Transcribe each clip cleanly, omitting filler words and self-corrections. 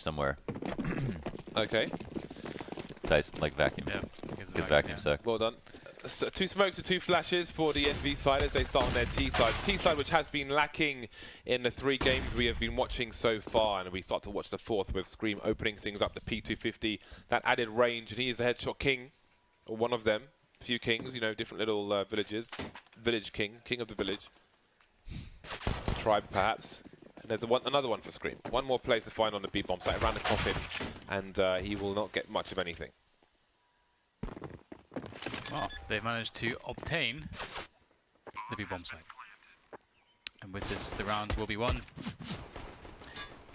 somewhere. Okay. Tyson, like vacuum. Yeah. Because vacuum suck. Well done. So 2 smokes and 2 flashes for the EnVy side as they start on their T side. T side, which has been lacking in the 3 games we have been watching so far, and we start to watch the 4th with Scream opening things up. The P250, that added range, and he is the headshot king, or one of them. Few kings, you know, different little villages. Village king, king of the village. Tribe, perhaps. And there's another one for Scream. One more place to find on the B bomb site around the coffin, and he will not get much of anything. Well, they've managed to obtain the B-bomb site. And with this, the round will be won. You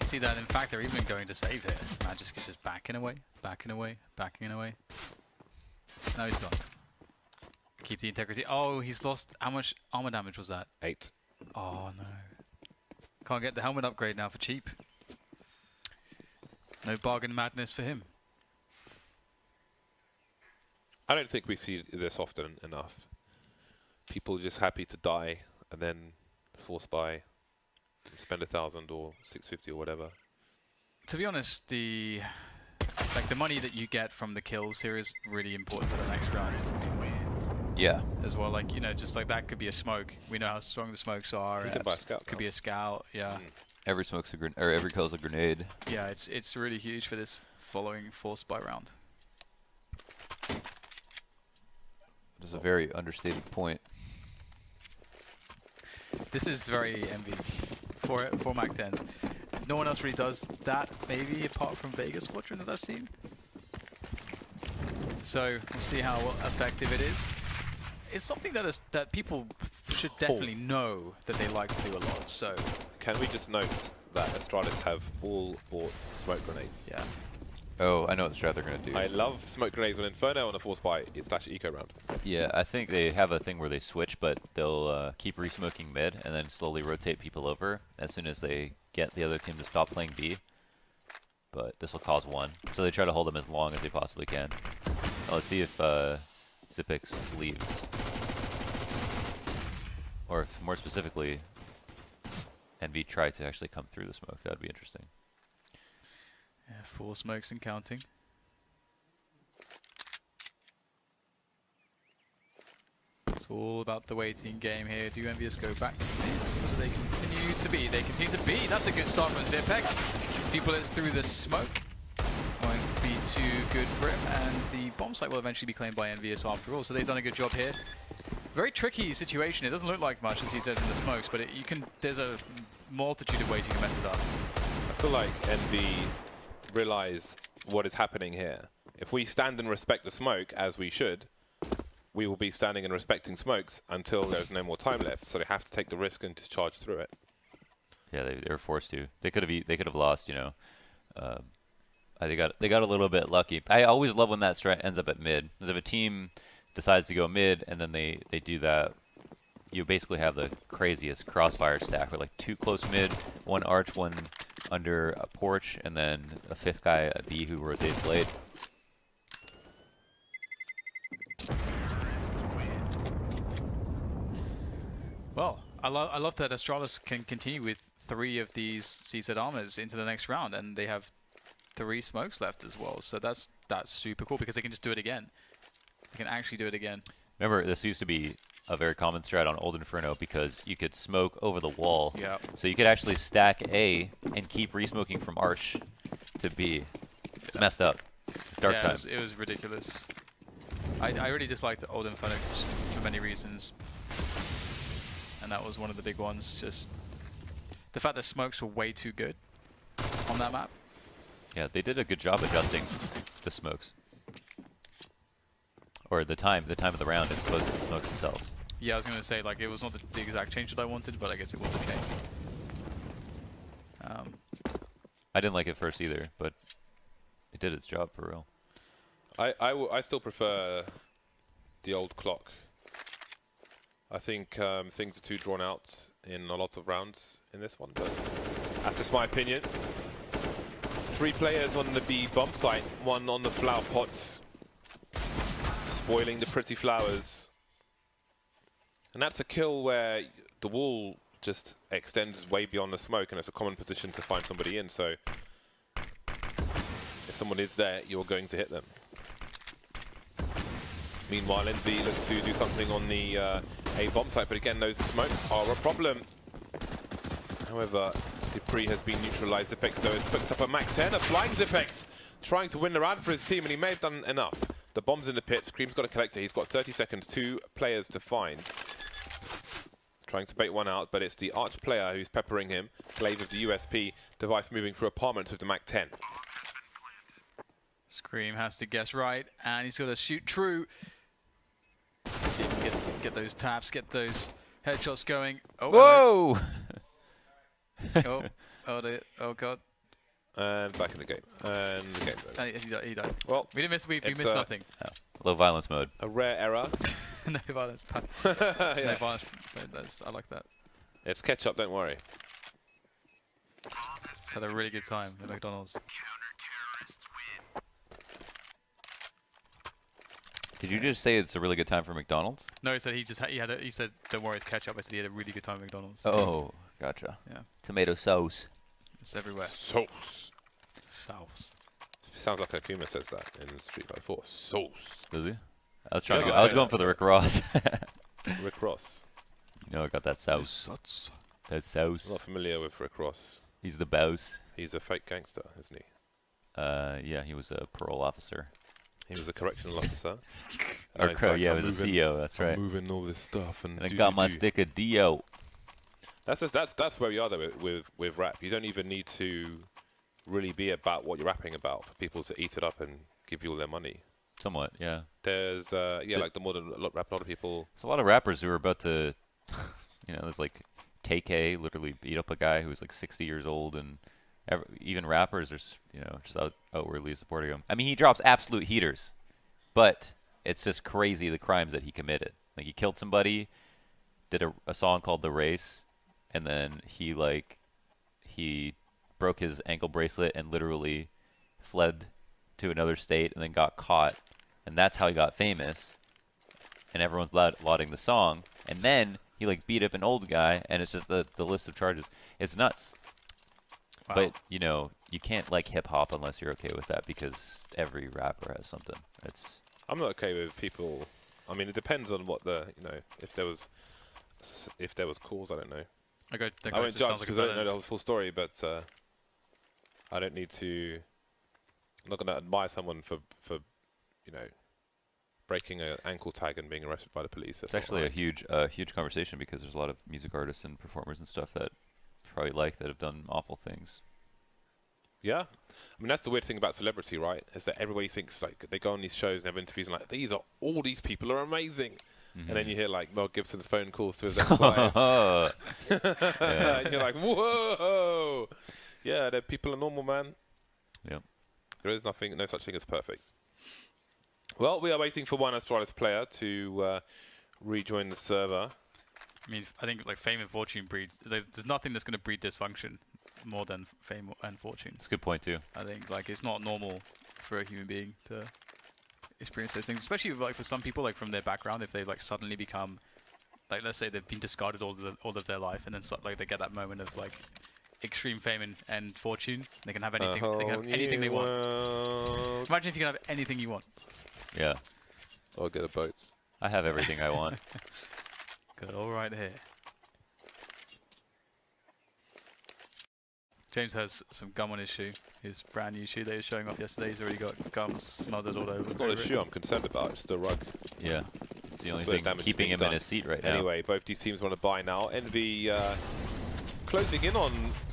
can see that, in fact, they're even going to save here. Magisk is just backing away, backing away, backing away. Now he's gone. Keep the integrity. Oh, he's lost. How much armor damage was that? 8. Oh, no. Can't get the helmet upgrade now for cheap. No bargain madness for him. I don't think we see this often enough. People just happy to die and then force buy, spend 1,000 or 650 or whatever. To be honest, the money that you get from the kills here is really important for the next round. Yeah. As well, like, you know, just like that could be a smoke. We know how strong the smokes are. You can buy a scout. Could be a scout. Yeah. Every smoke's a grenade, or every kill's a grenade. Yeah, it's really huge for this following force buy round. It is a very understated point. This is very envy for Mac 10s. No one else really does that, maybe, apart from Vegas Squadron that I've seen. So we'll see how effective it is. It's something that people should definitely know that they like to do a lot. So can we just note that Astralis have all bought smoke grenades? Yeah. Oh, I know what strat they're going to do. I love smoke grenades on Inferno on a force buy / eco round. Yeah, I think they have a thing where they switch, but they'll keep re-smoking mid and then slowly rotate people over as soon as they get the other team to stop playing B. But this will cause 1. So they try to hold them as long as they possibly can. Now let's see if Zipix leaves. Or if, more specifically, EnVy try to actually come through the smoke. That would be interesting. Yeah, 4 smokes and counting. It's all about the waiting game here. Do EnVyUs go back to mids, or do they continue to B? They continue to B. That's a good start from Zipex. Few bullets through the smoke. Won't be too good for him, and the bomb site will eventually be claimed by EnVyUs after all. So they've done a good job here. Very tricky situation. It doesn't look like much, as he says, in the smokes, but there's a multitude of ways you can mess it up. I feel like EnVy realize what is happening here. If we stand and respect the smoke, as we should, we will be standing and respecting smokes until there's no more time left. So they have to take the risk and just charge through it. Yeah, they were forced to. They could have lost, you know. They got a little bit lucky. I always love when that strat ends up at mid. Because if a team decides to go mid and then they do that, you basically have the craziest crossfire stack where like 2 close mid, 1 arch, 1 under a porch, and then a 5th guy at B who rotates late. Well, I love that Astralis can continue with 3 of these CZ armors into the next round, and they have 3 smokes left as well. So that's super cool because they can just do it again. They can actually do it again. Remember, this used to be a very common strat on Old Inferno because you could smoke over the wall. Yeah. So you could actually stack A and keep re-smoking from Arch to B. It's messed up. Dark time. It was ridiculous. I really disliked Old Inferno for many reasons. And that was one of the big ones. Just the fact that smokes were way too good on that map. Yeah, they did a good job adjusting the smokes. Or the time of the round as opposed to the smokes themselves. Yeah, I was going to say, like, it was not the exact change that I wanted, but I guess it was okay. I didn't like it first either, but it did its job for real. I still prefer the old clock. I think things are too drawn out in a lot of rounds in this one, but that's just my opinion. 3 players on the B bomb site, 1 on the flower pots, spoiling the pretty flowers. And that's a kill where the wall just extends way beyond the smoke, and it's a common position to find somebody in, so if someone is there, you're going to hit them. Meanwhile, EnVy looks to do something on the A bomb site, but again, those smokes are a problem. However, Dupree has been neutralized. Zipex, though, has picked up a Mac 10, a flying Zipex, trying to win the round for his team, and he may have done enough. The bomb's in the pit. Scream's got a collector. He's got 30 seconds, 2 players to find. Trying to bait one out, but it's the Arch player who's peppering him. Glaive of the USP. Device moving through apartments with the Mac 10. Scream has to guess right, and he's got to shoot true. See if he can get those taps, get those headshots going. Oh, Whoa! oh god. And back in the game. And the game's over. He died. Well, we missed nothing. Oh, low violence mode. A rare error. No violence. Yeah. No violence. I like that. It's ketchup, don't worry. Just had a really good time at McDonald's. Did you just say it's a really good time for McDonald's? No, he said he said don't worry, it's ketchup. I said he had a really good time at McDonald's. Oh, gotcha. Yeah. Tomato sauce. It's everywhere. Sauce. Sauce. Sounds like Akuma says that in Street Fighter 4. Sauce. Does he? I was trying Yeah, to go. I I was say going that. for the Rick Ross. Rick Ross. You know, I got that sauce. That I'm not sauce. familiar with Rick Ross. He's the boss. He's a fake gangster, isn't he? Yeah, he was a parole officer. He was a correctional officer. Or he's like, yeah, "I'm he was a moving- CEO. That's I'm right. moving all this stuff and And I got my stick of Dio. That's where we are though with rap. You don't even need to really be about what you're rapping about for people to eat it up and give you all their money. Somewhat, yeah. There's like the modern rap. A lot of people. There's a lot of rappers who are about to, you know, there's like TK literally beat up a guy who was like 60 years old, and even rappers are, you know, just outwardly supporting him. I mean, he drops absolute heaters, but it's just crazy the crimes that he committed. Like he killed somebody, did a song called The Race, and then he broke his ankle bracelet and literally fled to another state and then got caught, and that's how he got famous. And everyone's lauding the song, and then he like beat up an old guy, and it's just the list of charges. It's nuts. Wow. But you know, you can't like hip hop unless you're okay with that, because every rapper has something. It's I'm not okay with people. I mean, it depends on what if there was cause. I don't know. I won't judge because I don't know the whole full story, but I don't need to. I'm not going to admire someone for breaking an ankle tag and being arrested by the police. It's actually a huge conversation, because there's a lot of music artists and performers and stuff that probably that have done awful things. Yeah, I mean that's the weird thing about celebrity, right? Is that everybody thinks like they go on these shows and have interviews and like all these people are amazing, and then you hear like Mel Gibson's phone calls to his ex-wife. And you're like, whoa, yeah, people are normal, man. Yep. There is no such thing as perfect. Well, we are waiting for one Astralis player to rejoin the server. I mean, I think like fame and fortune breeds. There's nothing that's going to breed dysfunction more than fame and fortune. That's a good point too. I think like it's not normal for a human being to experience those things, especially like for some people, like from their background, if they like suddenly become, like let's say they've been discarded all of their life, and then like they get that moment of like extreme fame and fortune, they can have anything. They can have anything they want. Imagine if you can have anything you want. Yeah. Or get a boat. I have everything I want. Got it all right here. James has some gum on his shoe. His brand new shoe that he was showing off yesterday. He's already got gum smothered all over. It's not a shoe I'm concerned about, it's the rug. Yeah. It's the only That's where thing damage is keeping being him done. in his seat right now. Anyway, both these teams want to buy now. EnVy closing in on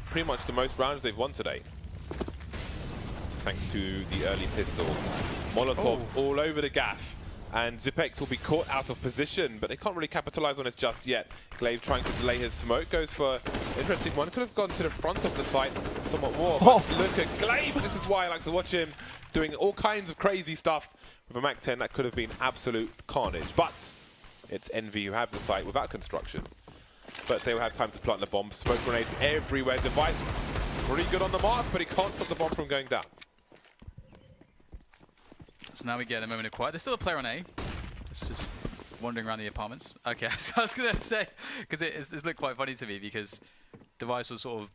pretty much the most rounds they've won today. Thanks to the early pistol. Molotovs all over the gaff. And Zipex will be caught out of position, but they can't really capitalize on this just yet. Glaive trying to delay his smoke, goes for interesting one. Could have gone to the front of the site somewhat more, but look at Glaive. This is why I like to watch him doing all kinds of crazy stuff with a Mac 10. That could have been absolute carnage, but it's EnVy who have the site without construction. But they will have time to plant the bomb. Smoke grenades everywhere. Device pretty good on the mark, but he can't stop the bomb from going down. So now we get a moment of quiet. There's still a player on A. It's just wandering around the apartments. Okay, I was going to say, because it looked quite funny to me, because Device was sort of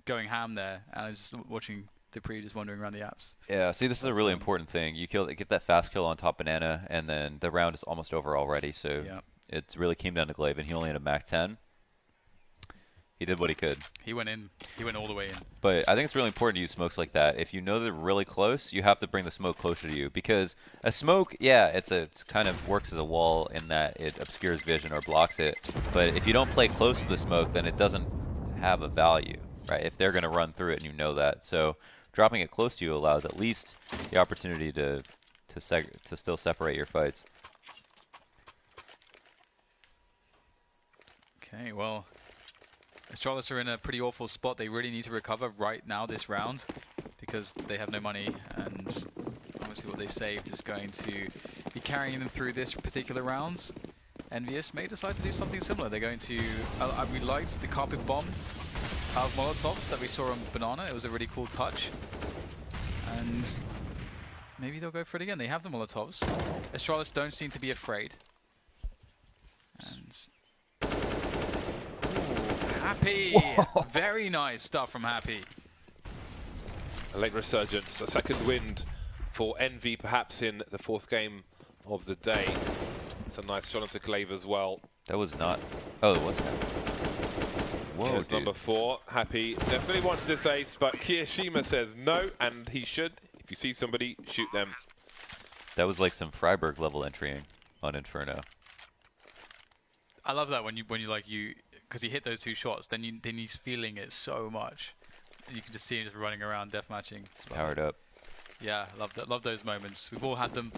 going ham there, and I was just watching Dupree just wandering around the apps. Yeah, see, this is a really important thing. You get that fast kill on top Banana, and then the round is almost over already. So it really came down to Glaive, and he only had a Mac 10. He did what he could. He went in. He went all the way in. But I think it's really important to use smokes like that. If you know they're really close, you have to bring the smoke closer to you, because a smoke, yeah, it's kind of works as a wall in that it obscures vision or blocks it. But if you don't play close to the smoke, then it doesn't have a value, right? If they're going to run through it and you know that, so dropping it close to you allows at least the opportunity to still separate your fights. Okay, well, Astralis are in a pretty awful spot. They really need to recover right now this round because they have no money, and obviously what they saved is going to be carrying them through this particular round. EnVyUs may decide to do something similar. They're going to... we liked the carpet bomb out of Molotovs that we saw on Banana. It was a really cool touch. And maybe they'll go for it again. They have the Molotovs. Astralis don't seem to be afraid. And... Happy! Whoa. Very nice stuff from Happy. A late resurgence, a second wind for Envy, perhaps in the 4th game of the day. It's a nice shot onto Glaive as well. That was not... Oh, it was Happy. Whoa, There's dude. number 4. Happy definitely wants this ace, but Kiyashima says no, and he should. If you see somebody, shoot them. That was like some Freiburg level entrying on Inferno. I love that when you because he hit those 2 shots, then he's feeling it so much, and you can just see him just running around deathmatching. Powered up. Yeah, love those moments. We've all had them.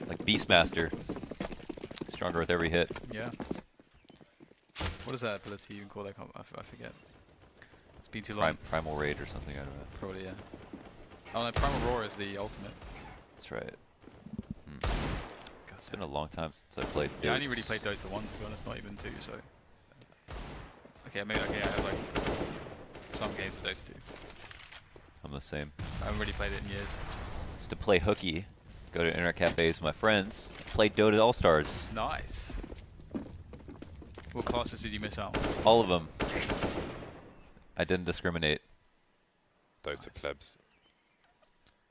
Like Beastmaster. Stronger with every hit. Yeah. What is that ability you can call that? I forget. It's been too long. Primal Raid or something, I don't know. Probably, yeah. Oh no, Primal Roar is the ultimate. That's right. God, it's been a long time since I played Dota. Yeah, I only really played Dota 1, to be honest, not even 2, so... Okay, maybe, okay, I have like some games of Dota 2. I'm the same. I haven't really played it in years. Used to play hooky, go to internet cafes with my friends, play Dota All-Stars. Nice. What classes did you miss out? All of them. I didn't discriminate. Dota plebs.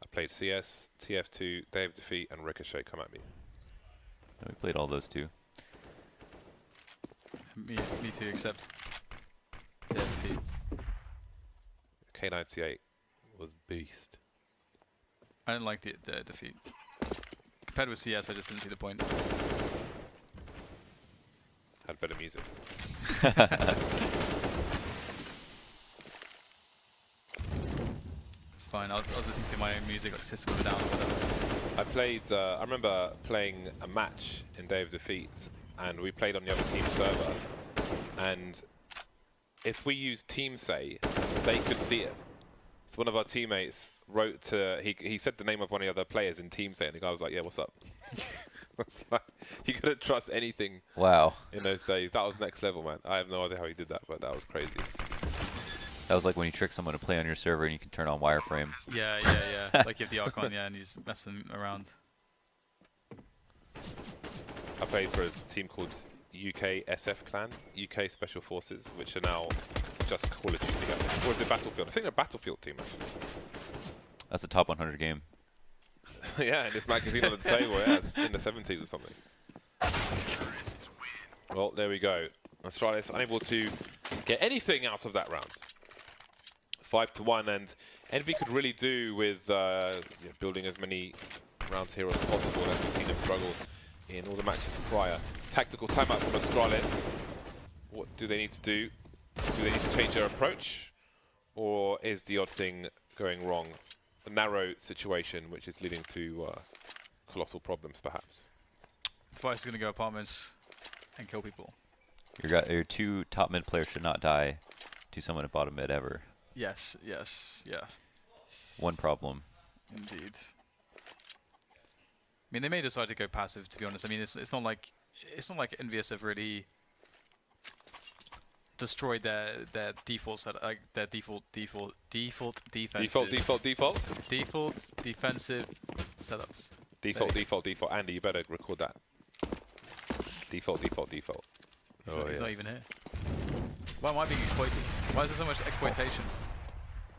I played CS, TF2, Day of Defeat, and Ricochet. Come at me. We played all those too. Me too, except Day of Defeat. K98 was beast. I didn't like the Defeat. Compared with CS, I just didn't see the point. Had better music. It's fine. I was listening to my own music, like System of a Down or whatever. I played. I remember playing a match in Day of Defeat, and we played on the other team's server. And if we used TeamSay, they could see it. So one of our teammates wrote to. He said the name of one of the other players in TeamSay, and the guy was like, "Yeah, what's up?" Like, you couldn't trust anything. Wow. In those days, that was next level, man. I have no idea how he did that, but that was crazy. That was like when you trick someone to play on your server and you can turn on wireframe. Yeah. Like you have the Archon, yeah, and you just mess them around. I played for a team called UK SF Clan, UK Special Forces, which are now just Call of Duty. Or is it Battlefield? I think they're a Battlefield team, actually. That's a top 100 game. Yeah, in this magazine on the table, yeah, it's in the 70s or something. Well, there we go. Astralis unable to get anything out of that round. 5-1, and Envy could really do with building as many rounds here as possible, as we've seen them struggle in all the matches prior. Tactical timeout from Astralis. What do they need to do? Do they need to change their approach? Or is the odd thing going wrong? A narrow situation which is leading to colossal problems, perhaps. Device is going to go apartments and kill people. Your 2 top mid players should not die to someone at bottom mid ever. Yes, yeah. One problem. Indeed. I mean, they may decide to go passive, to be honest. I mean, it's not like EnVyUs have really destroyed their default set, their default defenses. Default defensive setups. Default. Andy, you better record that. Default. He's not even here. Why am I being exploited? Why is there so much exploitation?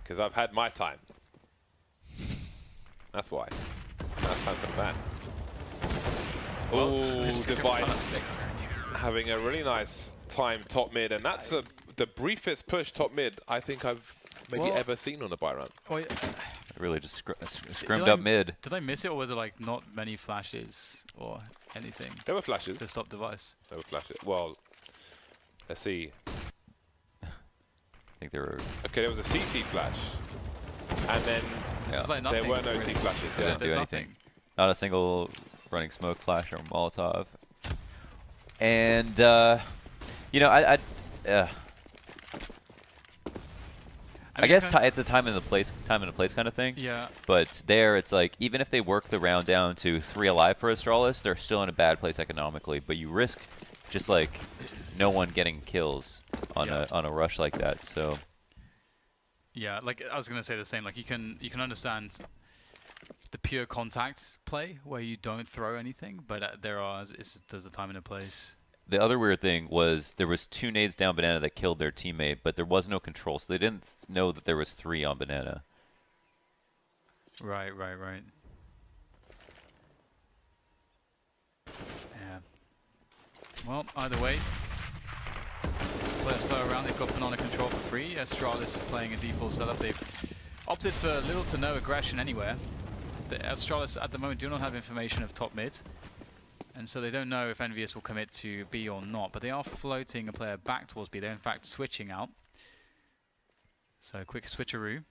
Because I've had my time. That's why. Now it's time for the ban. Oh, Device having a really nice time top mid, and that's the briefest push top mid I think I've maybe ever seen on a buy round. Oh, yeah. Really just scrimmed up mid. Did I miss it, or was it like not many flashes or anything There were flashes. to stop Device? There were flashes. Well, let's see. I think there were. Okay, there was a CT flash, and then This is like there nothing, were no really. T flashes. They Yeah. didn't do There's anything. nothing. Not a single running smoke flash or Molotov. And you know, I guess it's a time and a place kind of thing. Yeah. But there, it's like even if they work the round down to 3 alive for Astralis, they're still in a bad place economically. But you risk just like no one getting kills on a rush like that. So Yeah, like I was gonna say the same. Like you can understand the pure contact play where you don't throw anything, but there's a time and a place. the other weird thing was there was 2 nades down banana that killed their teammate, but there was no control, so they didn't know that there was 3 on banana. Right. Yeah. Well, either way, it's a player slow around. They've got banana control for free. Astralis playing a default setup. They've opted for little to no aggression anywhere. The Astralis at the moment do not have information of top mid, and so they don't know if EnVyUs will commit to B or not, but they are floating a player back towards B. They're in fact switching out. So quick switcheroo.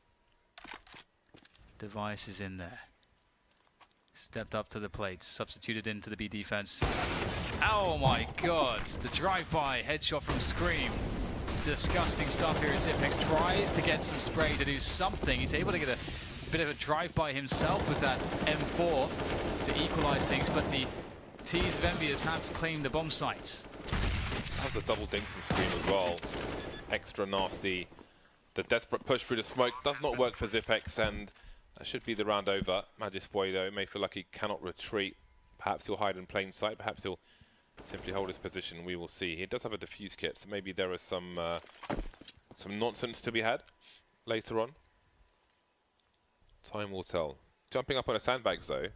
Device is in there. Stepped up to the plate, substituted into the B defense. Oh my god, the drive-by headshot from Scream. Disgusting stuff here as Apex tries to get some spray to do something. He's able to get a bit of a drive-by himself with that M4 to equalize things, but the T's of EnVyUs have claimed the bomb sites. That was a double dink from Scream as well. Extra nasty. The desperate push through the smoke does not work for Zipex, and that should be the round over. Magisboy, though, may feel like he cannot retreat. Perhaps he'll hide in plain sight. Perhaps he'll simply hold his position. We will see. He does have a defuse kit, so maybe there is some nonsense to be had later on. Time will tell. Jumping up on a sandbags, though,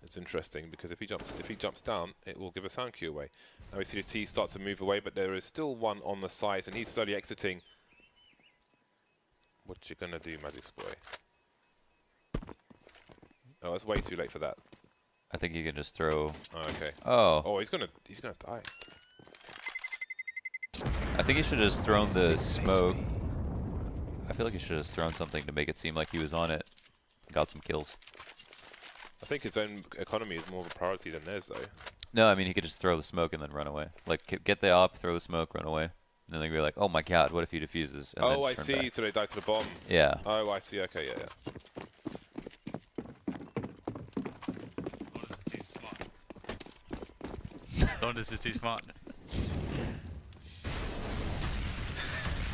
it's interesting because if he jumps down, it will give a sound cue away. Now we see the T start to move away, but there is still one on the side, and he's slowly exiting. What you gonna do, Magisboy? Oh, it's way too late for that. I think you can just throw. Oh, okay. Oh. Oh, he's gonna die. I think he should have just thrown the smoke. I feel like he should have just thrown something to make it seem like he was on it. Got some kills. I think his own economy is more of a priority than theirs, though. No, I mean he could just throw the smoke and then run away. Like get the op, throw the smoke, run away. And then they'd be like, oh my god, what if he defuses? And Oh, then I turn see. back. So they died to the bomb. Yeah. Oh, I see. Okay, yeah. This is too smart.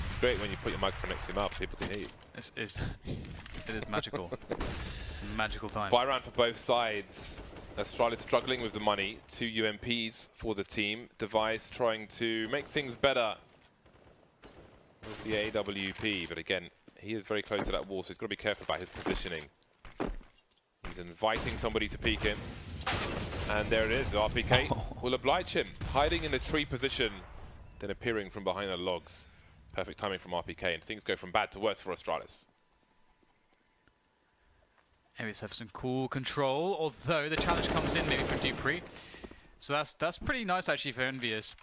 It's great when you put your microphone next to your mouth, people can hear you. It is magical. It's a magical time. Buy round for both sides. Astralis struggling with the money. 2 UMPs for the team. Device trying to make things better with the AWP, but again, he is very close to that wall, so he's got to be careful about his positioning. He's inviting somebody to peek him. And there it is, RPK will oblige him. Hiding in a tree position, then appearing from behind the logs. Perfect timing from RPK, and things go from bad to worse for Astralis. EnVyUs have some cool control, although the challenge comes in maybe for Dupree. So that's pretty nice actually for EnVyUs,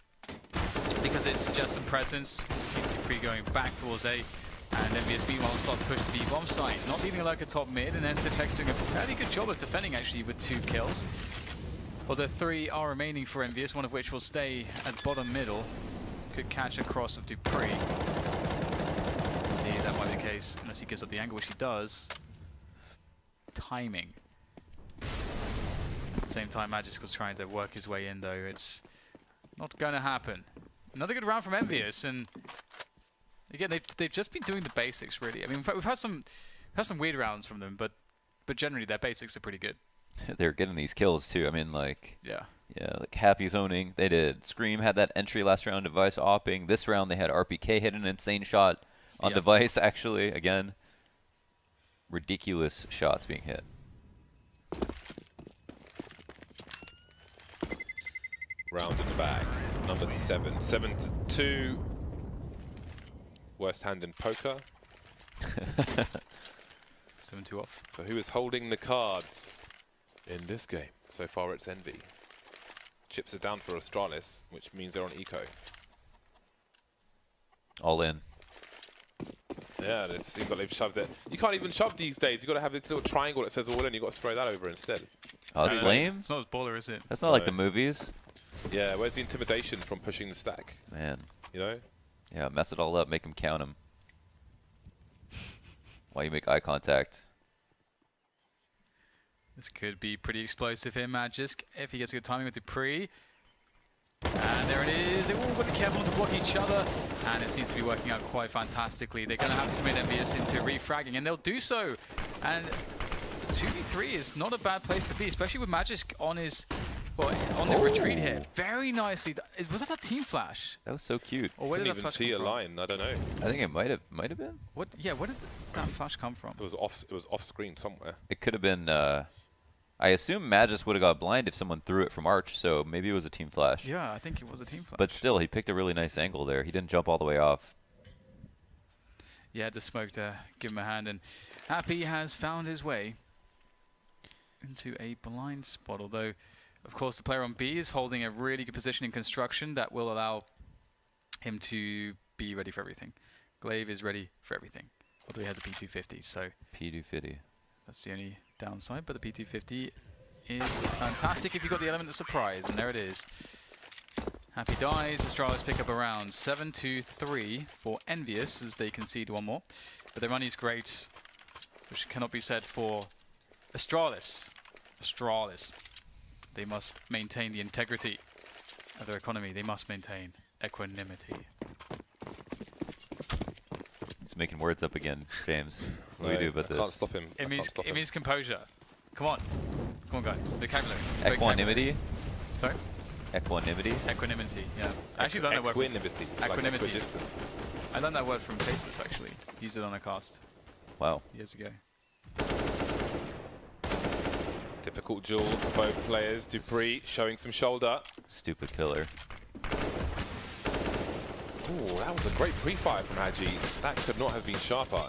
because it suggests some presence. You see Dupree going back towards A, and EnVyUs meanwhile start to push the B bomb site, not leaving a lurker top mid, and then Zipex doing a fairly good job of defending actually with 2 kills. Although 3 are remaining for EnVyUs, one of which will stay at bottom middle. Could catch a cross of Dupree. Indeed, that might be the case, unless he gives up the angle, which he does. Timing. At the same time, Magisk was trying to work his way in, though. It's not going to happen. Another good round from EnVyUs, and again, they've just been doing the basics, really. I mean, we've had some weird rounds from them, but generally their basics are pretty good. They're getting these kills too. I mean, like. Yeah. Yeah, like Happy zoning. They did. Scream had that entry last round. Device opping. This round they had RPK hit an insane shot on Device. Actually, again. ridiculous shots being hit. Round in the bag. Number 7. 7-2. Worst hand in poker. 7-2 off. So who is holding the cards in this game? So far it's Envy. Chips are down for Astralis, which means they're on eco. All in. Yeah, it seems like they've shoved it. You can't even shove these days. You've got to have this little triangle that says all in. You've got to throw that over instead. Oh, it's lame? It's not as baller, is it? That's not like the movies. Yeah, where's the intimidation from pushing the stack? Man. You know? Yeah, mess it all up. Make him count him. While you make eye contact. This could be pretty explosive here, Magisk, if he gets good timing with Dupree. And there it is. They've all got to be careful not to block each other. And it seems to be working out quite fantastically. They're going to have to commit EnVyUs into refragging, and they'll do so. And 2v3 is not a bad place to be, especially with Magisk on his, well, on the retreat here. Very nicely. Was that a team flash? That was so cute. Or where did Couldn't that even flash see come a from? line. I don't know. I think it might have been. What? Yeah, where did that flash come from? It was off screen somewhere. It could have been. I assume Magis would have got blind if someone threw it from Arch, so maybe it was a team flash. Yeah, I think it was a team flash. But still, he picked a really nice angle there. He didn't jump all the way off. Yeah, the smoke to give him a hand, and Happy has found his way into a blind spot, although, of course, the player on B is holding a really good position in construction that will allow him to be ready for everything. Glaive is ready for everything, although he has a P250, so P250. that's the only downside, but the P250 is fantastic if you've got the element of surprise, and there it is. Happy dies, Astralis pick up a round. 7-3 for EnVyUs as they concede one more. But their money is great, which cannot be said for Astralis. Astralis. They must maintain the integrity of their economy. They must maintain equanimity. He's making words up again, James. What do we No, do about I can't this? stop him. It means composure. Come on. Come on, guys. Vocabulary. Equanimity? Sorry? Equanimity? Equanimity, yeah. I actually learned that word. Equanimity. Like Equanimity. equidistant. I learned that word from Faceless, actually. Used it on a cast Wow. years ago. Difficult duel for both players. Dupree showing some shoulder. Stupid pillar. Ooh, that was a great pre-fire from Haji. That could not have been sharper.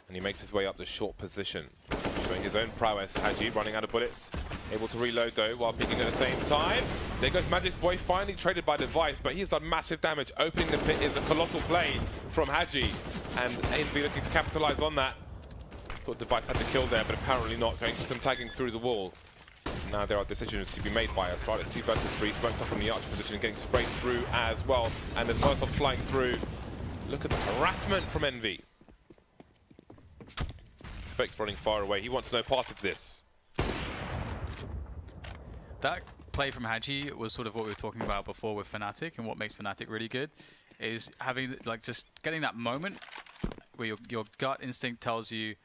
And he makes his way up the short position. Showing his own prowess. Haji running out of bullets. Able to reload though while peeking at the same time. There goes Magic's boy, finally traded by Device, but he has done massive damage. Opening the pit is a colossal play from Haji. And EnVy looking to capitalize on that. Thought Device had the kill there, but apparently not. Going to some tagging through the wall. Now there are decisions to be made by Astralis. 2 versus 3, smoked off from the archer position and getting sprayed through as well. And the first off flying through. Look at the harassment from EnVy. Specs running far away. He wants no part of this. That play from Haji was sort of what we were talking about before with Fnatic, and what makes Fnatic really good is having, like, just getting that moment where your gut instinct tells you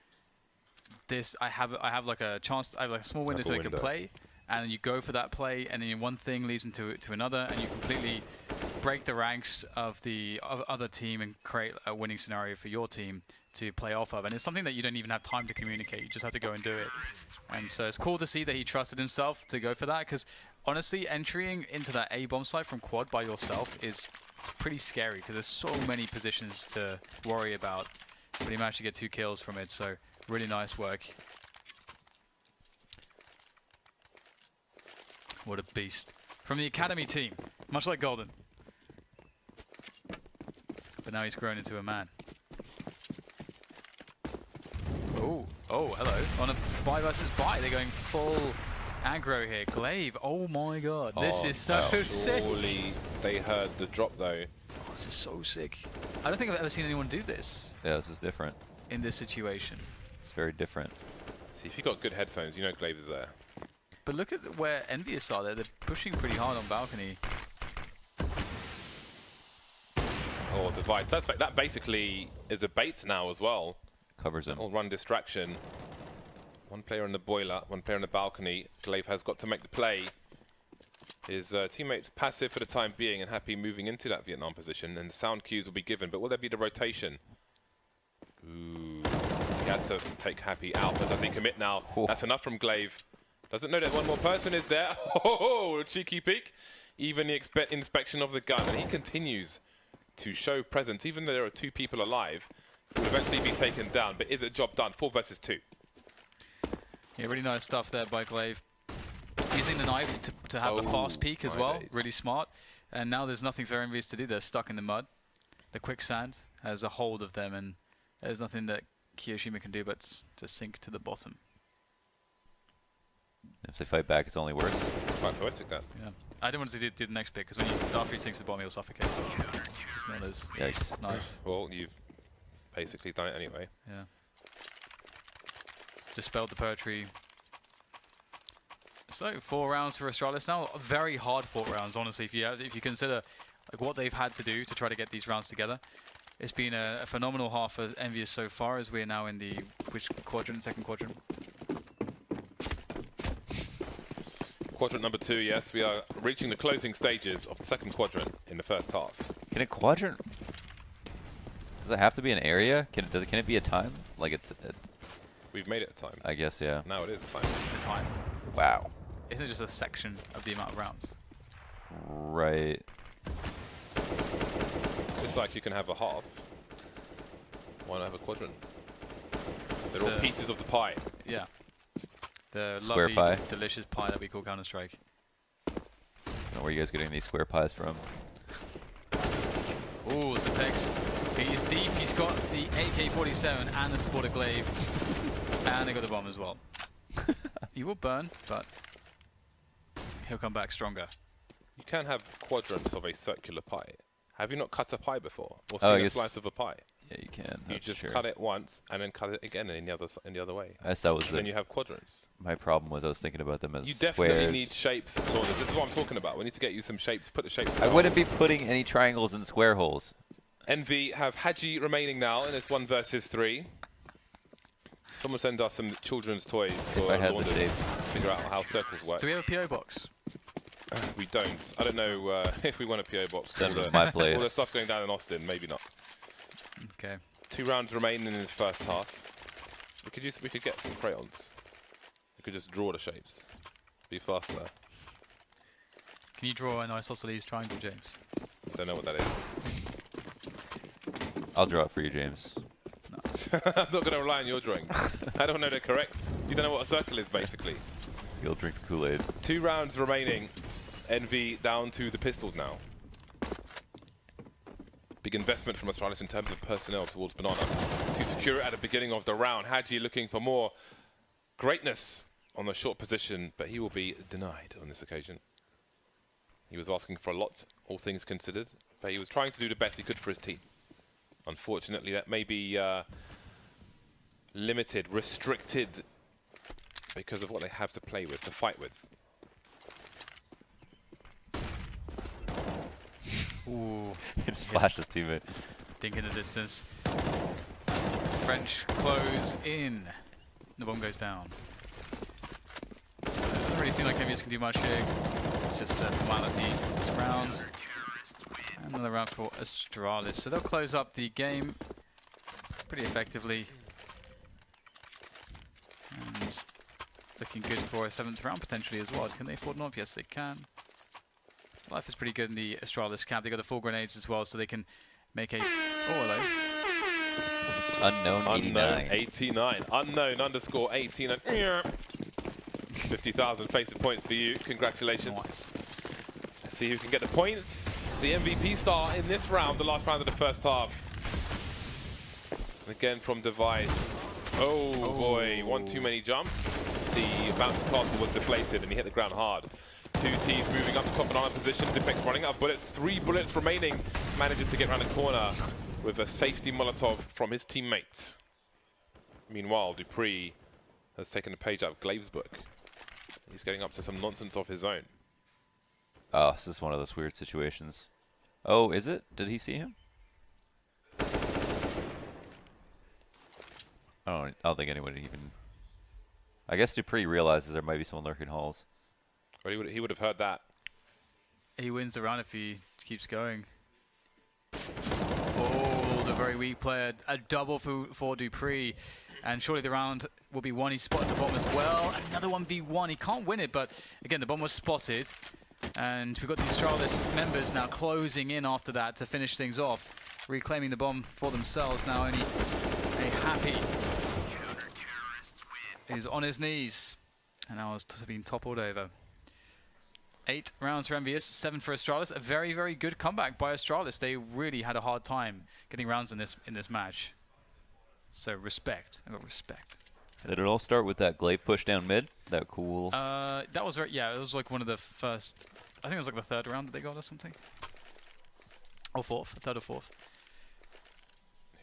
this, I have like a chance, I have like a small window to make a play, and you go for that play, and then one thing leads into another, and you completely break the ranks of the other team and create a winning scenario for your team to play off of. And it's something that you don't even have time to communicate. You just have to go and do it. And so it's cool to see that he trusted himself to go for that, because honestly, entering into that A bomb site from quad by yourself is pretty scary, because there's so many positions to worry about. But he managed to get 2 kills from it, so really nice work. What a beast. From the Academy team, much like Golden. But now he's grown into a man. Oh, hello. On a buy versus buy, they're going full aggro here. Glaive, oh my god, this is so sick. Surely they heard the drop though. Oh, this is so sick. I don't think I've ever seen anyone do this Yeah, this is different. in this situation. It's very different. See, if you got good headphones, you know Glaive is there. But look at where EnVyUs are there. They're pushing pretty hard on balcony. Oh, Device. That basically is a bait now as well. Covers him. All run distraction. One player on the boiler, one player on the balcony. Glaive has got to make the play. His teammates passive for the time being and Happy moving into that Vietnam position, and the sound cues will be given, but will there be the rotation? Ooh. has to take Happy out, but does he commit now? Oh. That's enough from Glaive. Doesn't know that one more person is there. Oh, cheeky peek. Even the inspection of the gun, and he continues to show presence, even though there are 2 people alive. He will eventually be taken down, but is the job done? 4 versus 2. Yeah, really nice stuff there by Glaive. Using the knife to have a fast peek as well, really smart. And now there's nothing for EnVyUs to do. They're stuck in the mud. The quicksand has a hold of them, and there's nothing that Kiyoshima can do but to sink to the bottom. If they fight back, it's only worse. Quite poetic, that. Yeah, I don't want to do the next bit because after he sinks to the bottom, he'll suffocate. It's not as Yikes. nice. Well, you've basically done it anyway. Yeah. Dispelled the poetry. So 4 rounds for Astralis now. Very hard fought rounds, honestly. If you consider like what they've had to do to try to get these rounds together, it's been a phenomenal half for EnVyUs so far. As we're now in the which quadrant? Second quadrant. Quadrant number 2, yes, we are reaching the closing stages of the second quadrant in the first half. Can a quadrant? Does it have to be an area? Can it be a time? Like We've made it a time. I guess, yeah. Now it is a time. The time. Wow. Isn't it just a section of the amount of rounds? Right. Just like you can have a half. Why not have a quadrant? They're all pieces of the pie. Yeah. The Square lovely, pie. delicious pie that we call Counter-Strike. Where are you guys getting these square pies from? Ooh, Zepex. He's deep. He's got the AK-47 and the supporter glaive. And they got the bomb as well. He will burn, but he'll come back stronger. You can have quadrants of a circular pie. Have you not cut a pie before? Or Oh, seen a slice of a pie? Yeah, you can. You just cut it once and then cut it again in the other way. I guess that was And then you have quadrants. my problem was I was thinking about them as You definitely squares. need shapes, Claudius. This is what I'm talking about. We need to get you some shapes. Put the shapes. I wouldn't be putting any triangles in square holes. Envy have Haji remaining now, and it's 1 versus 3. Someone send us some children's toys for I had the laundry. shape. Figure out how circles work. Do we have a PO box? We don't. I don't know if we want a PO box. Send All it to the- my place. All the stuff going down in Austin, maybe not. Okay. 2 rounds remaining in this first half. We could get some crayons. We could just draw the shapes. Be faster. Can you draw an isosceles triangle, James? Don't know what that is. I'll draw it for you, James. I'm not going to rely on your drawing. I don't know they're correct. You don't know what a circle is, basically. You'll drink the Kool-Aid. 2 rounds remaining. Envy down to the pistols now. Big investment from Astralis in terms of personnel towards Banana to secure it at the beginning of the round. Haji looking for more greatness on the short position, but he will be denied on this occasion. He was asking for a lot, all things considered, but he was trying to do the best he could for his team. Unfortunately, that may be limited, restricted, because of what they have to play with, to fight with. Ooh. It splashes too much. Think in the distance. French close in. The bomb goes down. So it doesn't really seem like EnVyUs can do much here. It's just a formality. This round. Another round for Astralis. So they'll close up the game pretty effectively. And looking good for a 7th round potentially as well. Can they afford an op? Yes, they can. So life is pretty good in the Astralis camp. They got the 4 grenades as well, so they can make a... Oh, hello. Unknown 89. 89. Unknown underscore 89. 50,000 facing points for you. Congratulations. Nice. Let's see who can get the points. The MVP star in this round, the last round of the first half. Again from Device. Oh boy, one too many jumps. The bounce castle was deflated and he hit the ground hard. 2 T's moving up to top banana position. Zipex running out of bullets. 3 bullets remaining. Manages to get around the corner with a safety Molotov from his teammate. Meanwhile, Dupree has taken a page out of Glaive's book. He's getting up to some nonsense of his own. Oh, this is one of those weird situations. Oh, is it? Did he see him? I don't think anyone even... I guess Dupree realizes there might be someone lurking halls. But he would have heard that. He wins the round if he keeps going. Oh, the very weak player. A double for Dupree. And surely the round will be won. He spotted the bomb as well. Another 1v1. He can't win it, but again, the bomb was spotted. And we've got the Astralis members now closing in after that to finish things off. Reclaiming the bomb for themselves now. Only a happy who's on his knees. And now has been toppled over. 8 rounds for EnVyUs, 7 for Astralis. A very, very good comeback by Astralis. They really had a hard time getting rounds in this match. So respect. I got respect. Did it all start with that glaive push down mid? That cool. That was very, yeah. It was like one of the first. I think it was like the 3rd round that they got or something. Or 4th, 3rd or 4th.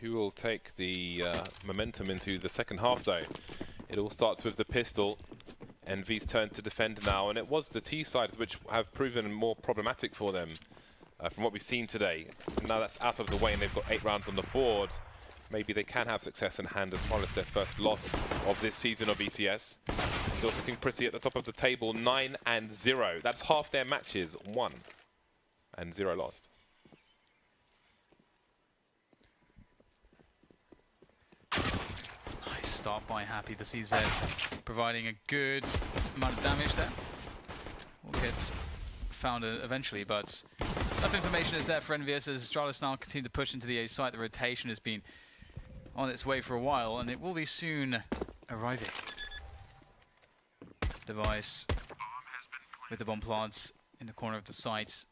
Who will take the momentum into the second half though? It all starts with the pistol. EnVy's turn to defend now, and it was the T sides which have proven more problematic for them from what we've seen today. And now that's out of the way and they've got 8 rounds on the board. Maybe they can have success and hand Astralis their first loss of this season of ECS. Still sitting pretty at the top of the table, 9-0. That's half their matches won and 0 lost. Nice start by Happy, the CZ, providing a good amount of damage there. Will get found eventually, but enough information is there for EnVyUs as Astralis now continue to push into the A site. The rotation has been on its way for a while, and it will be soon arriving. Device with the bomb plants in the corner of the site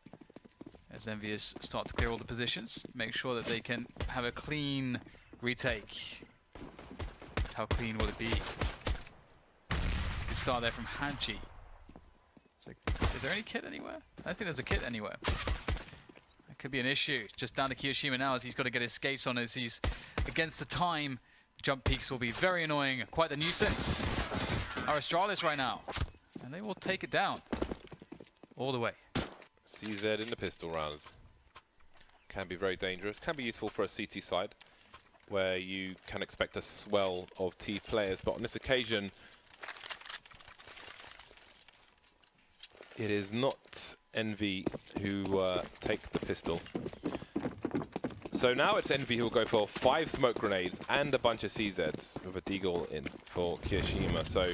as EnVyUs start to clear all the positions, make sure that they can have a clean retake. How clean will it be? It's a good start there from Haji. Is there any kit anywhere? I don't think there's a kit anywhere. That could be an issue. Just down to Kiyoshima now as he's got to get his skates on as he's against the time. Jump peaks will be very annoying. Quite the nuisance. Our Astralis right now. And they will take it down. All the way. CZ in the pistol rounds. Can be very dangerous. Can be useful for a CT side where you can expect a swell of T players. But on this occasion, it is not EnVy who take the pistol. So now it's EnVy who will go for 5 smoke grenades and a bunch of CZs with a deagle in for Kiyoshima. So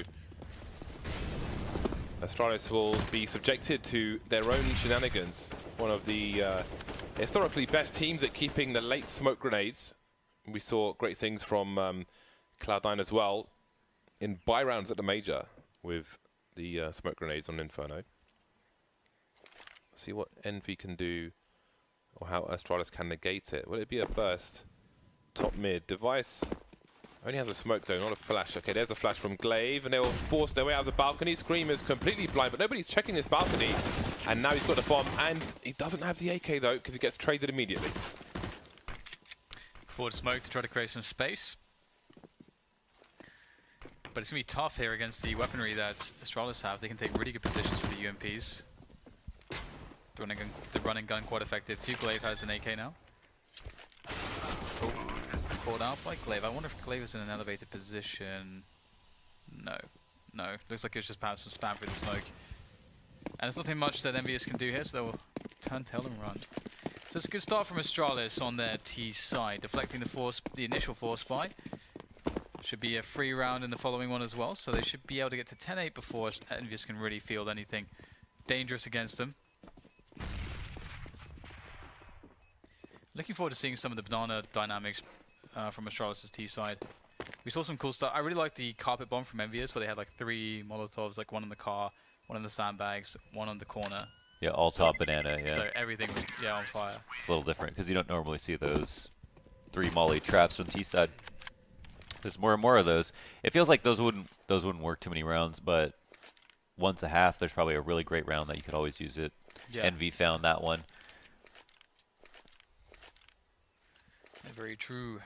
Astralis will be subjected to their own shenanigans. One of the historically best teams at keeping the late smoke grenades. We saw great things from Cloud9 as well in buy rounds at the major with the smoke grenades on Inferno. See what EnVy can do, or how Astralis can negate it. Will it be a burst? Top mid. Device only has a smoke though, not a flash. Okay, there's a flash from Glaive, and they will force their way out of the balcony. Scream is completely blind, but nobody's checking this balcony. And now he's got the bomb, and he doesn't have the AK though, because he gets traded immediately. Forward smoke to try to create some space. But it's going to be tough here against the weaponry that Astralis have. They can take really good positions with the UMPs. The run and gun quite effective too. Glaive has an AK now. Oh, caught out by Glaive. I wonder if Glaive is in an elevated position. No. No. Looks like it's just perhaps some spam through the smoke. And there's nothing much that EnVyUs can do here, so they'll turn tail and run. So it's a good start from Astralis on their T side, deflecting the initial force spy. Should be a free round in the following one as well, so they should be able to get to 10-8 before EnVyUs can really field anything dangerous against them. Looking forward to seeing some of the banana dynamics from Astralis' T side. We saw some cool stuff. I really like the carpet bomb from EnVyUs, where they had like 3 Molotovs, like one in the car, one in the sandbags, one on the corner. Yeah, all top banana, yeah. So everything was on fire. It's a little different because you don't normally see those 3 molly traps on T side. There's more and more of those. It feels like those wouldn't work too many rounds, but once a half, there's probably a really great round that you could always use it. Yeah. EnVy found that one. Very true.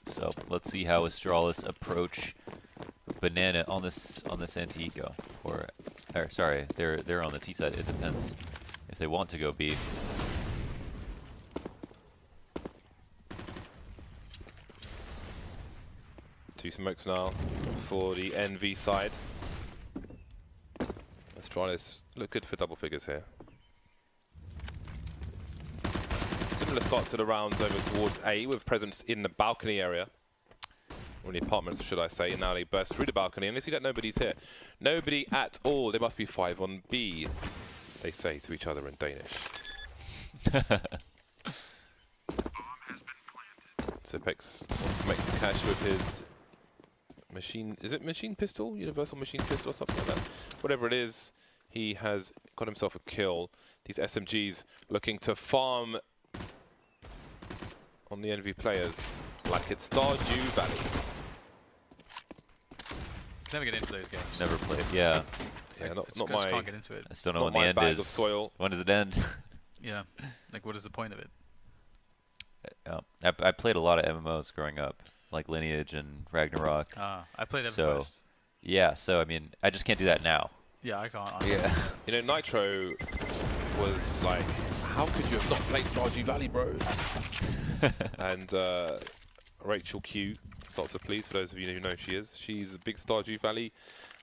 So let's see how Astralis approach banana on this anti-eco. Or sorry, they're on the T side. It depends if they want to go B. Two smokes now for the EnVy side. Astralis look good for double figures here. Similar start to the rounds over towards A with presence in the balcony area. or in the apartments, should I say. And now they burst through the balcony, and they see that nobody's here. Nobody at all. There must be 5 on B, they say to each other in Danish. Zipex wants to make the cash with his machine. Is it machine pistol? Universal machine pistol or something like that? Whatever it is, he has got himself a kill. These SMGs looking to farm on the EnVy players like it's Stardew Valley. Never get into those games. Never played. Yeah. Yeah, not Just my. can't get into it. I still know Not when the my end bag is. of soil. When does it end? Yeah. Like, what is the point of it? I played a lot of MMOs growing up, like Lineage and Ragnarok. Ah, I played So- EverQuest. Yeah, so I mean, I just can't do that now. Yeah, I can't. Yeah. You know, Nitro was like, how could you have not played Stardew Valley, bro? And Rachel Q, Salsa Please, for those of you who know who she is, she's a big Stardew Valley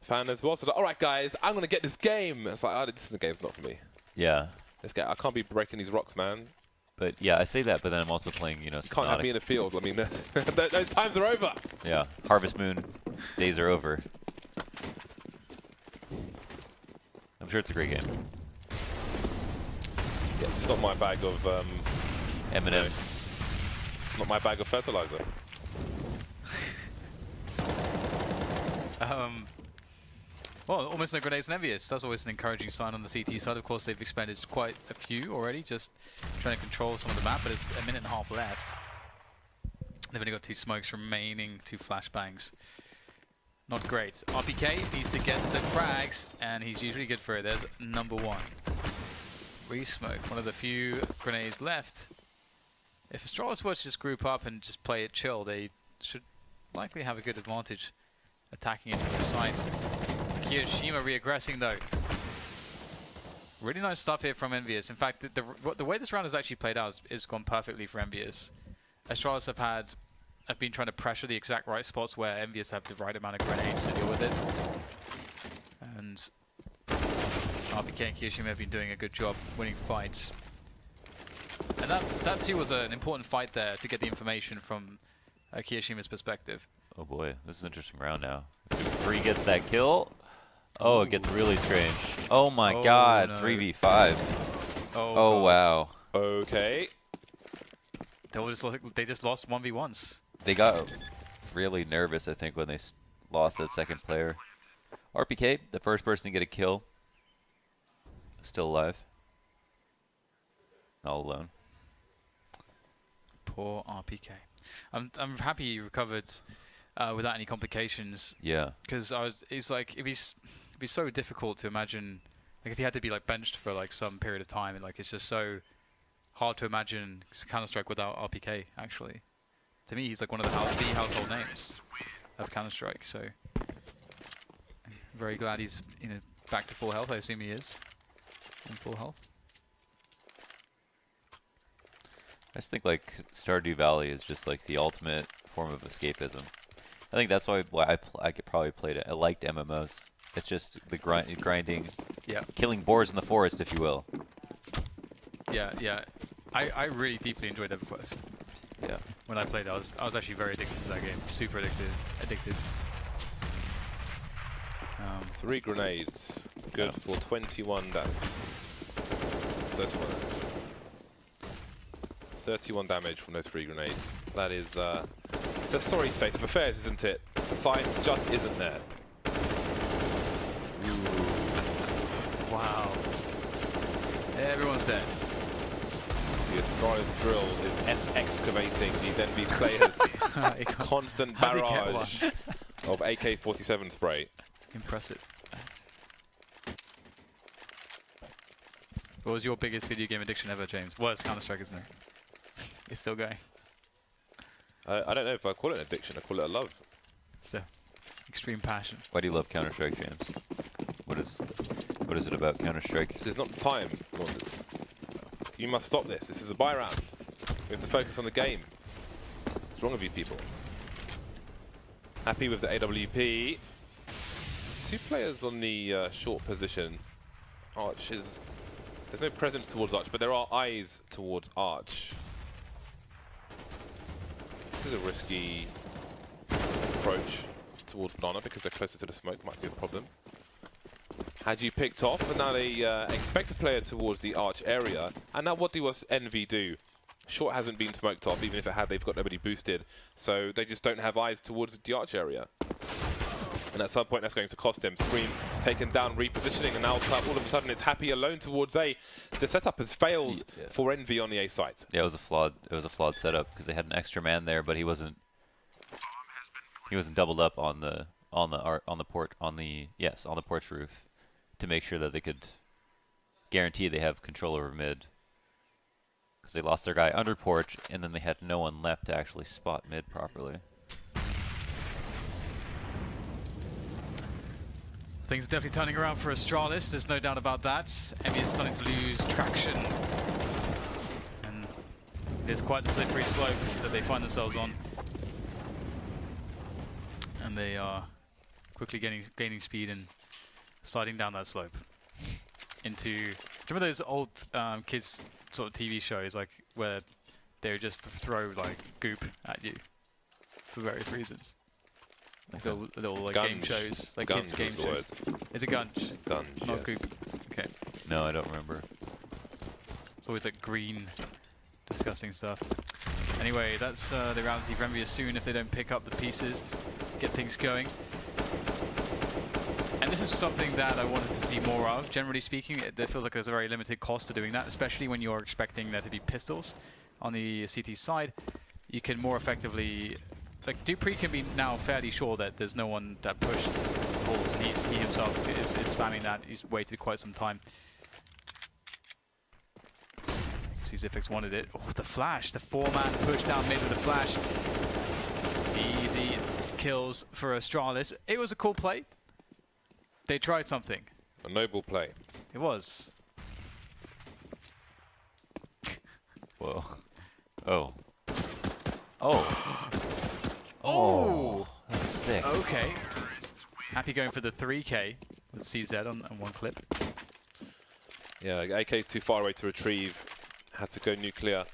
fan as well. So, like, all right, guys, I'm going to get this game. It's like, oh, this game's not for me. Yeah. This game, I can't be breaking these rocks, man. But yeah, I say that, but then I'm also playing, you know, You can't have me in the field. I mean, those times are over. yeah, Harvest Moon days are over. I'm sure it's a great game. Yeah, it's not my bag of M&M's. not my bag of fertilizer. Well, almost no grenades and EnVyUs. That's always an encouraging sign on the CT side. Of course, they've expended quite a few already, just trying to control some of the map, but it's a minute and a half left. They've only got 2 smokes remaining, 2 flashbangs. Not great. RPK needs to get the frags, and he's usually good for it. There's number 1. Re-smoke, one of the few grenades left. If Astralis were to just group up and just play it chill, they should likely have a good advantage attacking into the site. Kiyoshima re-aggressing though. Really nice stuff here from EnVyUs. In fact, the way this round has actually played out is gone perfectly for EnVyUs. Astralis have been trying to pressure the exact right spots where EnVyUs have the right amount of grenades to deal with it. And RPK and Kiyoshima have been doing a good job winning fights. And that too was an important fight there to get the information from Kiyoshima's perspective. Oh boy, this is an interesting round now. Free gets that kill. Oh, it gets really strange. Oh my god, no. 3v5. Oh God. wow. Okay. They just lost 1v1s. They got really nervous, I think, when they lost that second player. RPK, the first person to get a kill. Still alive. All alone. Poor RPK. I'm happy he recovered without any complications. Yeah. Because it's like it'd be so difficult to imagine, like if he had to be like benched for like some period of time, and like it's just so hard to imagine Counter-Strike without RPK. Actually, to me, he's like one of the household names of Counter-Strike. So I'm very glad he's back to full health. I assume he is in full health. I just think like Stardew Valley is just like the ultimate form of escapism. I think that's why I could probably played it. I liked MMOs. It's just the grinding, Yeah. killing boars in the forest, if you will. Yeah, yeah. I really deeply enjoyed EverQuest. Yeah. When I played it, I was actually very addicted to that game. Super addicted. 3 grenades. Good for 21 damage. 31 damage from those 3 grenades. That is it's a sorry state of affairs, isn't it? The science just isn't there. Wow. Everyone's dead. The Astralis drill is excavating these EnVy players. Constant How did he get barrage of AK-47 spray. Impressive. What was your biggest video game addiction ever, James? Well, it's Counter-Strike, isn't it? It's still going. I don't know if I call it an addiction. I call it a love. So, extreme passion. Why do you love Counter-Strike, James? What is it about Counter-Strike? This is not the time, Launders. You must stop this. This is a buy round. We have to focus on the game. What's wrong with you people? Happy with the AWP. 2 players on the short position. Arch is... There's no presence towards Arch, but there are eyes towards Arch. This is a risky approach towards Banana because they're closer to the smoke, might be a problem. Hadji picked off, and now they expect a player towards the arch area. And now what do EnVy do? Short hasn't been smoked off, even if it had, they've got nobody boosted. So they just don't have eyes towards the arch area. And at some point, that's going to cost him. Scream taken down, repositioning, and now all of a sudden it's Happy alone towards A. The setup has failed for EnVy on the A site. Yeah, it was a flawed setup because they had an extra man there, but he wasn't doubled up on the porch roof to make sure that they could guarantee they have control over mid. Because they lost their guy under porch, and then they had no one left to actually spot mid properly. Things are definitely turning around for Astralis, there's no doubt about that. EnVy is starting to lose traction. And it's quite the slippery slope that they find themselves on. And they are quickly gaining speed and sliding down that slope. Into, do you remember those old kids sort of TV shows, like where they would just throw like goop at you for various reasons? Like little like game shows, like kids game shows. Is it gunge? Gunge, not yes. goop. Okay. No, I don't remember. It's always like green, disgusting stuff. Anyway, that's the reality for EnVyUs soon if they don't pick up the pieces to get things going. And this is something that I wanted to see more of. Generally speaking, it feels like there's a very limited cost to doing that, especially when you're expecting there to be pistols on the CT side. You can more effectively... Like, dupreeh can be now fairly sure that there's no one that pushed balls, and he himself is spamming that. He's waited quite some time. See, Xyp9x wanted it. Oh, the flash! The 4-man push down mid with the flash. Easy kills for Astralis. It was a cool play. They tried something. A noble play. It was. Whoa. Oh. Oh. Oh! That's sick. Okay. Happy going for the 3K with CZ on one clip. Yeah, AK's too far away to retrieve. Had to go nuclear.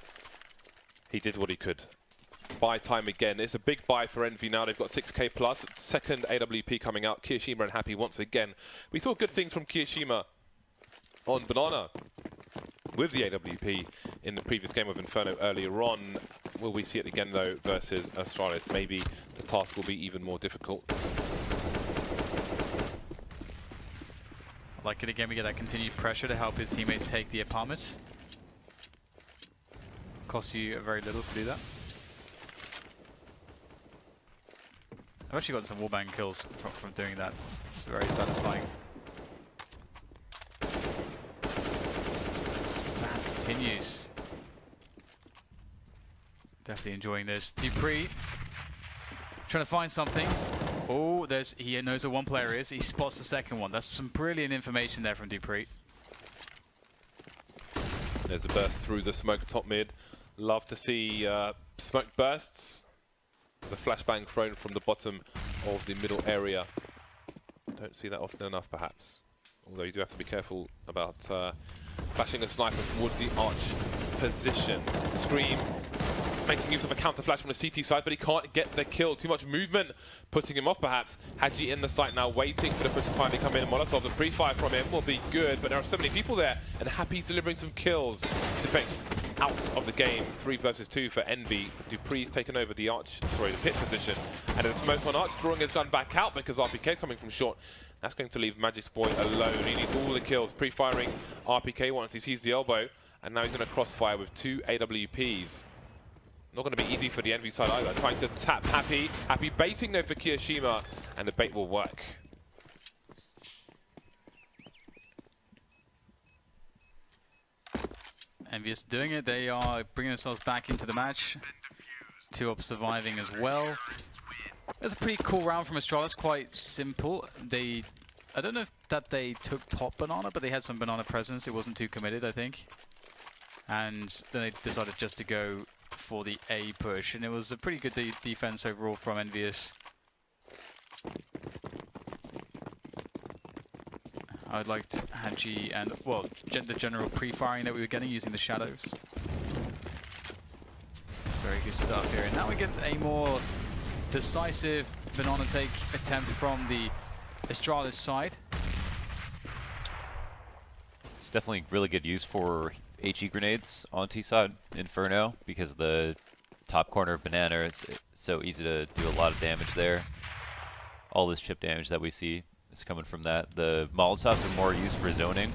He did what he could. Buy time again. It's a big buy for EnVy now. They've got 6K plus. Second AWP coming out. Kiyoshima and Happy once again. We saw good things from Kiyoshima on Banana with the AWP in the previous game of Inferno earlier on. Will we see it again though versus Astralis? Maybe the task will be even more difficult. Like it again, we get that continued pressure to help his teammates take the apartments. Costs you very little to do that. I've actually got some wallbang kills from doing that. It's very satisfying. Spam continues. Definitely enjoying this. dupreeh trying to find something. Oh, he knows where one player is. He spots the second one. That's some brilliant information there from dupreeh. There's a burst through the smoke top mid. Love to see smoke bursts. The flashbang thrown from the bottom of the middle area. Don't see that often enough, perhaps. Although you do have to be careful about flashing a sniper towards the arch position. Scream making use of a counter flash from the CT side, but he can't get the kill. Too much movement, putting him off perhaps. Hadji in the site now, waiting for the push to finally come in. Molotov, the pre-fire from him will be good, but there are so many people there, and Happy's delivering some kills. Xyp9x out of the game, 3 versus 2 for EnVy. dupreeh's taken over the the pit position, and the smoke on arch, drawing his gun back out because RPK's coming from short. That's going to leave Magic's boy alone. He needs all the kills. Pre-firing RPK once he sees the elbow, and now he's in a crossfire with 2 AWPs. Not going to be easy for the EnVy side either. Trying to tap Happy. Happy baiting though for Kiyoshima, and the bait will work. EnVyUs doing it. They are bringing themselves back into the match. 2 surviving as well. It was a pretty cool round from Astralis. Quite simple. I don't know if that they took top Banana, but they had some Banana presence. It wasn't too committed, I think. And then they decided just to go for the A push, and it was a pretty good defense overall from EnVyUs. I would like Hadji and, well, the general pre-firing that we were getting using the shadows. Very good stuff here. And now we get a more decisive banana take attempt from the Astralis side. It's definitely really good use for HE grenades on T side Inferno because the top corner of banana is so easy to do a lot of damage there. All this chip damage that we see is coming from that. The Molotovs are more used for zoning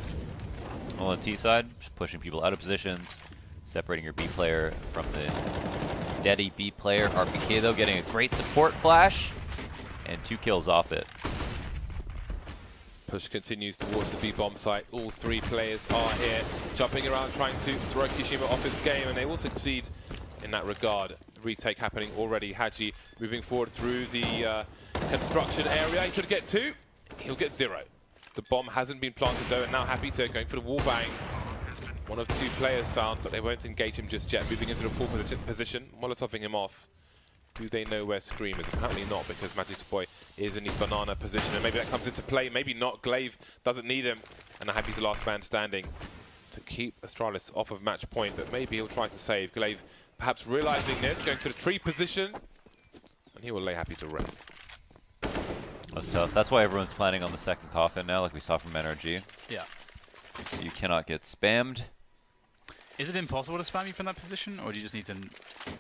on the T side, just pushing people out of positions, separating your B player from the Daddy B player. RPK though getting a great support flash and 2 kills off it. Push continues towards the B-bomb site. All 3 players are here, jumping around, trying to throw Kishima off his game, and they will succeed in that regard. Retake happening already. Haji moving forward through the construction area. He could get 2. He'll get 0. The bomb hasn't been planted though, and now Happy Sir going for the wall bang. One of 2 players found, but they won't engage him just yet. Moving into the pool position, Molotoving him off. Do they know where Scream is? Apparently not, because Magic Boy is in his banana position, and maybe that comes into play. Maybe not. Glaive doesn't need him, and Happy's the last man standing to keep Astralis off of match point, but maybe he'll try to save. Glaive perhaps realizing this, going to the tree position, and he will lay Happy to rest. That's tough. That's why everyone's planning on the second coffin now, like we saw from NRG. Yeah. So you cannot get spammed. Is it impossible to spam you from that position, or do you just need to...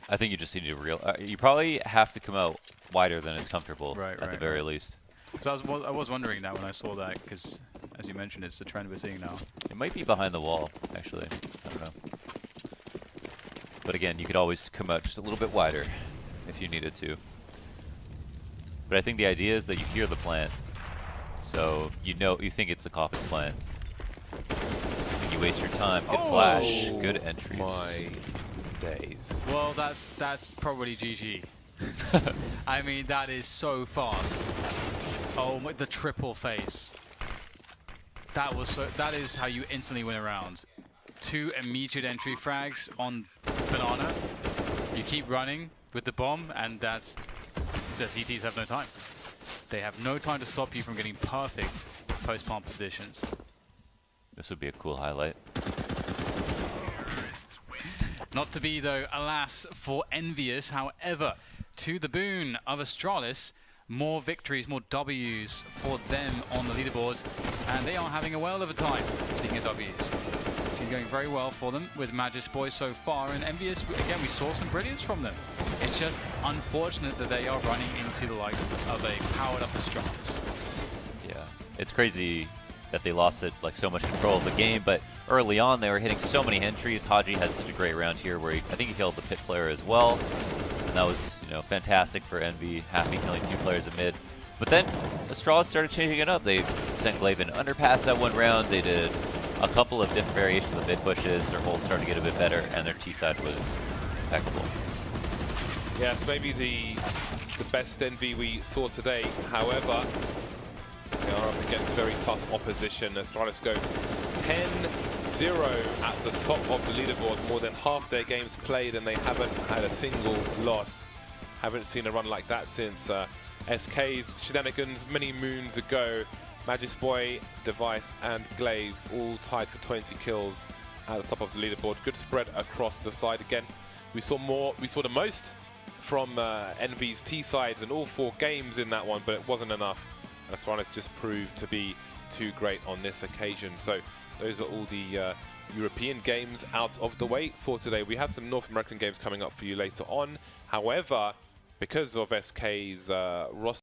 I think you just need to you probably have to come out wider than is comfortable at the very least. So I was wondering that when I saw that, because as you mentioned, it's the trend we're seeing now. It might be behind the wall, actually. I don't know. But again, you could always come out just a little bit wider if you needed to. But I think the idea is that you hear the plant, so you think it's a coffin plant. And you waste your time. Good flash, good entries. My days. Well, that's probably GG. I mean, that is so fast. Oh, the triple face. That is how you instantly win a round. 2 immediate entry frags on banana. You keep running with the bomb, and the CTs have no time. They have no time to stop you from getting perfect post-plant positions. This would be a cool highlight. Not to be, though, alas, for EnVyUs. However, to the boon of Astralis, more victories, more Ws for them on the leaderboards, and they are having a whale of a time. Speaking of Ws, it's been going very well for them with Magis Boy so far, and EnVyUs, again, we saw some brilliance from them. It's just unfortunate that they are running into the likes of a powered-up Astralis. Yeah, it's crazy that they lost it, like, so much control of the game, but early on they were hitting so many entries. Haji had such a great round here where I think he killed the pit player as well, and that was, you know, fantastic for Envy. Happy killing 2 players at mid. But then Astralis started changing it up. They sent Glaive in underpass that one round. They did a couple of different variations of mid pushes. Their hold started to get a bit better, and their T side was impeccable. Yes, maybe the best Envy we saw today. However, they are up against very tough opposition. Astralis go 10-0 at the top of the leaderboard. More than half their games played, and they haven't had a single loss. Haven't seen a run like that since SK's shenanigans many moons ago. Magis Boy, Device, and Glaive all tied for 20 kills at the top of the leaderboard. Good spread across the side. Again, we saw the most from Envy's T sides in all 4 games in that one, but it wasn't enough. Astralis just proved to be too great on this occasion. So those are all the European games out of the way for today. We have some North American games coming up for you later on. However, because of SK's roster